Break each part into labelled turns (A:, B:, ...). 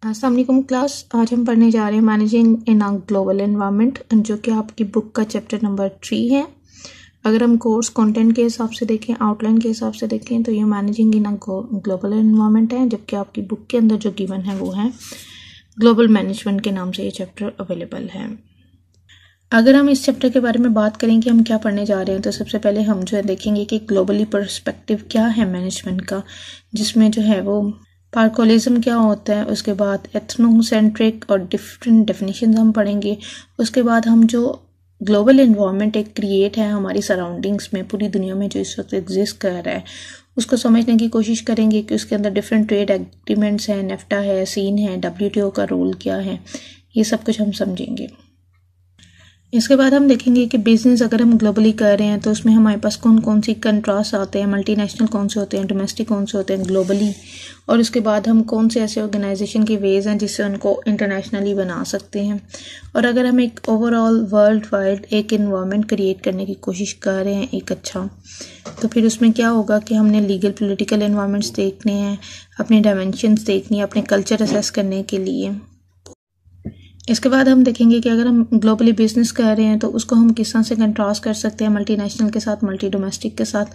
A: अस्सलाम वालेकुम क्लास। आज हम पढ़ने जा रहे हैं managing in a global environment, जो कि आपकी बुक का चैप्टर नंबर 3 है। अगर हम कोर्स कंटेंट के हिसाब से देखें, आउटलाइन के हिसाब से देखें, तो ये managing in a global environment है, जबकि आपकी बुक के अंदर जो गिवन है वो है ग्लोबल मैनेजमेंट के नाम से ये चैप्टर अवेलेबल है। अगर हम इस चैप्टर के बारे में बात करें कि हम क्या पढ़ने जा रहे हैं, तो सबसे पहले हम जो है देखेंगे कि ग्लोबली पर्सपेक्टिव क्या है मैनेजमेंट का, जिसमें जो है वो पार्कोलिज्म क्या होता है, उसके बाद एथनोसेंट्रिक और डिफरेंट डेफिनेशंस हम पढ़ेंगे। उसके बाद हम जो ग्लोबल एनवायरनमेंट एक क्रिएट है हमारी सराउंडिंग्स में, पूरी दुनिया में जो इस वक्त एग्जिस्ट कर रहा है, उसको समझने की कोशिश करेंगे कि उसके अंदर डिफरेंट ट्रेड एग्रीमेंट्स हैं, नेफ्टा है, सीन है, WTO का रोल क्या है, ये सब कुछ हम समझेंगे। इसके बाद हम देखेंगे कि बिजनेस अगर हम ग्लोबली कर रहे हैं तो उसमें हमारे पास कौन कौन सी कंट्रास्ट आते हैं, मल्टीनेशनल कौन से होते हैं, डोमेस्टिक कौन से होते हैं ग्लोबली, और उसके बाद हम कौन से ऐसे ऑर्गेनाइजेशन के वेज हैं जिससे उनको इंटरनेशनली बना सकते हैं। और अगर हम एक ओवरऑल वर्ल्ड वाइड एक इन्वायरमेंट क्रिएट करने की कोशिश कर रहे हैं एक अच्छा, तो फिर उसमें क्या होगा कि हमने लीगल पॉलिटिकल इन्वायरमेंट्स देखने हैं, अपने डायमेंशंस देखनी है, अपने कल्चर असेस करने के लिए। इसके बाद हम देखेंगे कि अगर हम ग्लोबली बिजनेस कर रहे हैं तो उसको हम किस तरह से कंट्रास्ट कर सकते हैं, मल्टीनेशनल के साथ, मल्टी डोमेस्टिक के साथ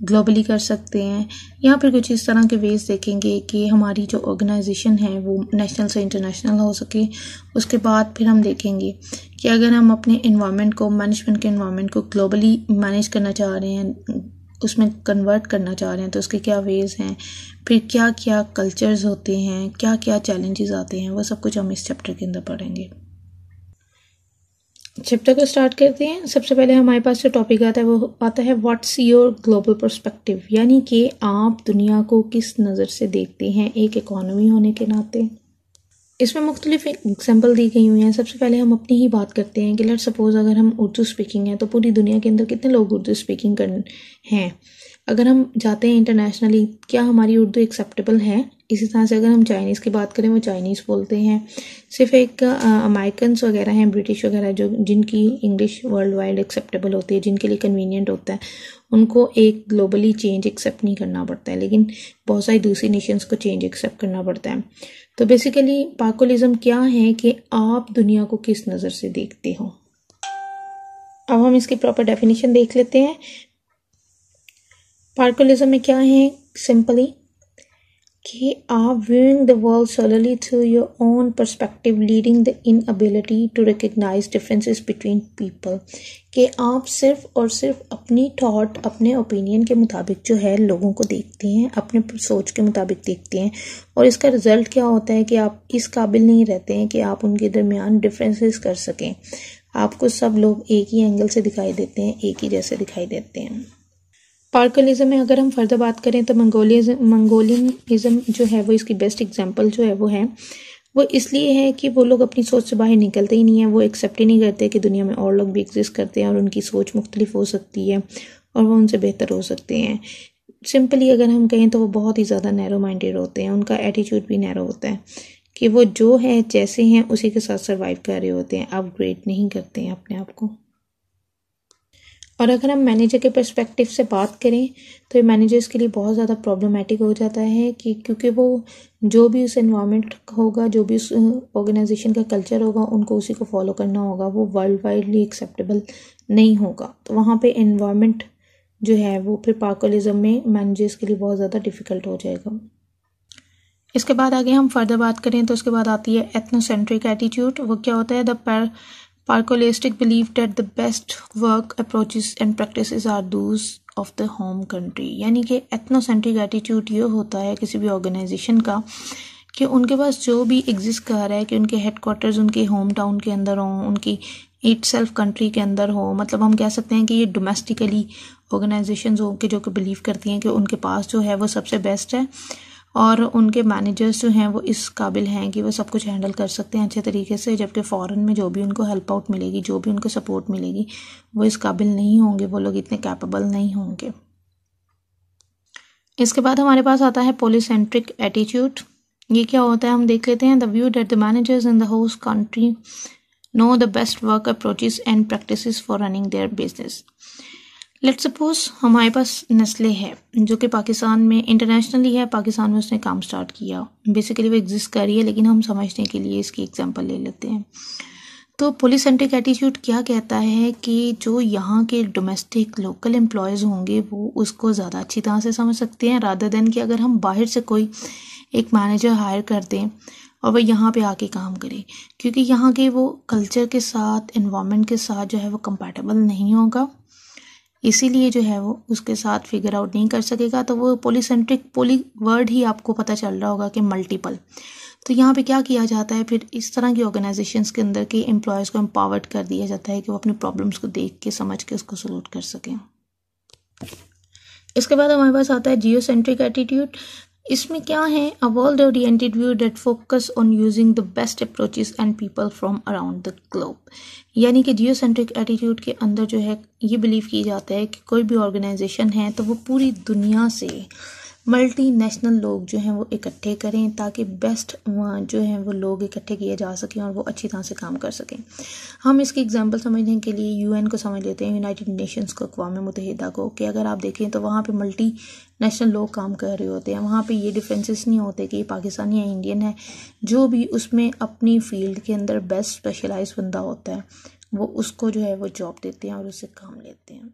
A: ग्लोबली कर सकते हैं। यहाँ पर कुछ इस तरह के वेज देखेंगे कि हमारी जो ऑर्गेनाइजेशन है वो नेशनल से इंटरनेशनल हो सके। उसके बाद फिर हम देखेंगे कि अगर हम अपने एनवायरनमेंट को, मैनेजमेंट के एनवायरनमेंट को ग्लोबली मैनेज करना चाह रहे हैं, उसमें कन्वर्ट करना चाह रहे हैं, तो उसके क्या वेज हैं, फिर क्या क्या कल्चर्स होते हैं, क्या क्या चैलेंजेस आते हैं, वो सब कुछ हम इस चैप्टर के अंदर पढ़ेंगे। चैप्टर को स्टार्ट करते हैं। सबसे पहले हमारे पास जो टॉपिक आता है वो आता है व्हाट्स योर ग्लोबल पर्सपेक्टिव, यानी कि आप दुनिया को किस नज़र से देखते हैं एक इकोनॉमी होने के नाते। इसमें मुख्तलिफ एग्जाम्पल दी गई हुई हैं। सबसे पहले हम अपनी ही बात करते हैं कि लेट सपोज अगर हम उर्दू स्पीकिंग हैं तो पूरी दुनिया के अंदर कितने लोग उर्दू स्पीकिंग कर हैं। अगर हम जाते हैं इंटरनेशनली, क्या हमारी उर्दू एक्सेप्टेबल है। इसी तरह से अगर हम चाइनीज़ की बात करें, वो चाइनीज़ बोलते हैं। सिर्फ एक अमेरिकन्स वगैरह हैं, ब्रिटिश वगैरह, जो जिनकी इंग्लिश वर्ल्ड वाइड एक्सेप्टेबल होती है, जिनके लिए कन्वीनियंट होता है, उनको एक ग्लोबली चेंज एक्सेप्ट नहीं करना पड़ता है, लेकिन बहुत सारी दूसरी नेशंस को चेंज एक्सेप्ट करना पड़ता है। तो बेसिकली पार्कोलिज्म क्या है कि आप दुनिया को किस नज़र से देखते हो। अब हम इसकी प्रॉपर डेफिनेशन देख लेते हैं। पार्कोलिज्म में क्या है, सिंपली कि आप viewing the world solely through your own perspective, leading the inability to recognize differences between people, कि आप सिर्फ और सिर्फ अपनी थॉट, अपने ओपिनियन के मुताबिक जो है लोगों को देखते हैं, अपने सोच के मुताबिक देखते हैं, और इसका रिजल्ट क्या होता है कि आप इस काबिल नहीं रहते हैं कि आप उनके दरमियान डिफरेंसेस कर सकें। आपको सब लोग एक ही एंगल से दिखाई देते हैं, एक ही जैसे दिखाई देते हैं। पार्कोलिज्म में अगर हम फर्दर बात करें तो मंगोलियनिज्म जो है वो इसकी बेस्ट एग्जांपल जो है वो इसलिए है कि वो लोग अपनी सोच से बाहर निकलते ही नहीं है, वो एक्सेप्ट ही नहीं करते कि दुनिया में और लोग भी एग्जिस्ट करते हैं और उनकी सोच मुख्तलिफ हो सकती है और वो उनसे बेहतर हो सकते हैं। सिंपली अगर हम कहें तो वो बहुत ही ज़्यादा नैरो माइंडेड होते हैं, उनका एटीट्यूड भी नैरो होता है कि वो जो है जैसे हैं उसी के साथ सर्वाइव कर रहे होते हैं, अपग्रेड नहीं करते हैं अपने आप को। और अगर हम मैनेजर के पर्सपेक्टिव से बात करें तो ये मैनेजर्स के लिए बहुत ज़्यादा प्रॉब्लमेटिक हो जाता है कि क्योंकि वो जो भी उस एनवायरनमेंट होगा, जो भी उस ऑर्गेनाइजेशन का कल्चर होगा, उनको उसी को फॉलो करना होगा, वो वर्ल्ड वाइडली एक्सेप्टेबल नहीं होगा। तो वहाँ पे एनवायरनमेंट जो है वो फिर पार्कोलिज्म में मैनेजर्स के लिए बहुत ज़्यादा डिफ़िकल्ट हो जाएगा। इसके बाद आगे हम फर्दर बात करें तो उसके बाद आती है एथनोसेंट्रिक एटीट्यूड। वो क्या होता है, the Parcolistic believe that the best work approaches and practices are those of the home country, यानी कि एथनोसेंट्रिक एटीट्यूड ये होता है किसी भी ऑर्गेनाइजेशन का कि उनके पास जो भी एग्जिस्ट कर रहा है कि उनके हेडक्वार्टर्स उनके होम टाउन के अंदर हों, उनकी इट सेल्फ कंट्री के अंदर हो। मतलब हम कह सकते हैं कि ये डोमेस्टिकली ऑर्गेनाइजेशंस हो के जो कि बिलीव करती हैं कि उनके पास जो है वो सबसे बेस्ट है और उनके मैनेजर्स जो हैं वो इस काबिल हैं कि वो सब कुछ हैंडल कर सकते हैं अच्छे तरीके से, जबकि फ़ॉरेन में जो भी उनको हेल्प आउट मिलेगी, जो भी उनको सपोर्ट मिलेगी, वो इस काबिल नहीं होंगे, वो लोग इतने कैपेबल नहीं होंगे। इसके बाद हमारे पास आता है पॉलीसेंट्रिक एटीट्यूड। ये क्या होता है हम देख लेते हैं। The view that the managers in the host country know the best work approaches and practices for running their business. Let's suppose हमारे पास नेस्ले है जो कि पाकिस्तान में इंटरनेशनली है, पाकिस्तान में उसने काम स्टार्ट किया, बेसिकली वो एग्जिस्ट कर रही है, लेकिन हम समझने के लिए इसकी एग्जांपल ले लेते हैं। तो पॉलीसेंट्रिक एटीट्यूड क्या कहता है कि जो यहाँ के डोमेस्टिक लोकल एम्प्लॉयज़ होंगे वो उसको ज़्यादा अच्छी तरह से समझ सकते हैं, रादर देन कि अगर हम बाहर से कोई एक मैनेजर हायर कर दें और वह यहाँ पे आके काम करे, क्योंकि यहाँ के वो कल्चर के साथ, एनवायरनमेंट के साथ जो है वो कंपैटिबल नहीं होगा, इसीलिए जो है वो उसके साथ फिगर आउट नहीं कर सकेगा। तो वो पॉलीसेंट्रिक, पॉली वर्ड ही आपको पता चल रहा होगा कि मल्टीपल। तो यहाँ पे क्या किया जाता है, फिर इस तरह की ऑर्गेनाइजेशंस के अंदर के एम्प्लॉयज़ को एम्पावर्ड कर दिया जाता है कि वो अपनी प्रॉब्लम्स को देख के, समझ के उसको सॉल्व कर सकें। इसके बाद हमारे पास आता है जियोसेंट्रिक एटीट्यूड। इसमें क्या है, a world oriented view that focus on using the best approaches and people from around the globe. यानी कि जियोसेंट्रिक एटीट्यूड के अंदर जो है ये बिलीव किया जाता है कि कोई भी ऑर्गेनाइजेशन है तो वो पूरी दुनिया से मल्टीनेशनल लोग जो हैं वो इकट्ठे करें ताकि बेस्ट जो हैं वो लोग इकट्ठे किए जा सकें और वो अच्छी तरह से काम कर सकें। हम इसकी एग्जांपल समझने के लिए यूएन को समझ लेते हैं, यूनाइटेड नेशंस को, अक़वाम मुत्तहिदा को, कि अगर आप देखें तो वहाँ पे मल्टी नेशनल लोग काम कर रहे होते हैं। वहाँ पे ये डिफरेंसेस नहीं होते कि पाकिस्तानी या इंडियन है, जो भी उसमें अपनी फील्ड के अंदर बेस्ट स्पेशलाइज बंदा होता है वो उसको जो है वो जॉब देते हैं और उससे काम लेते हैं।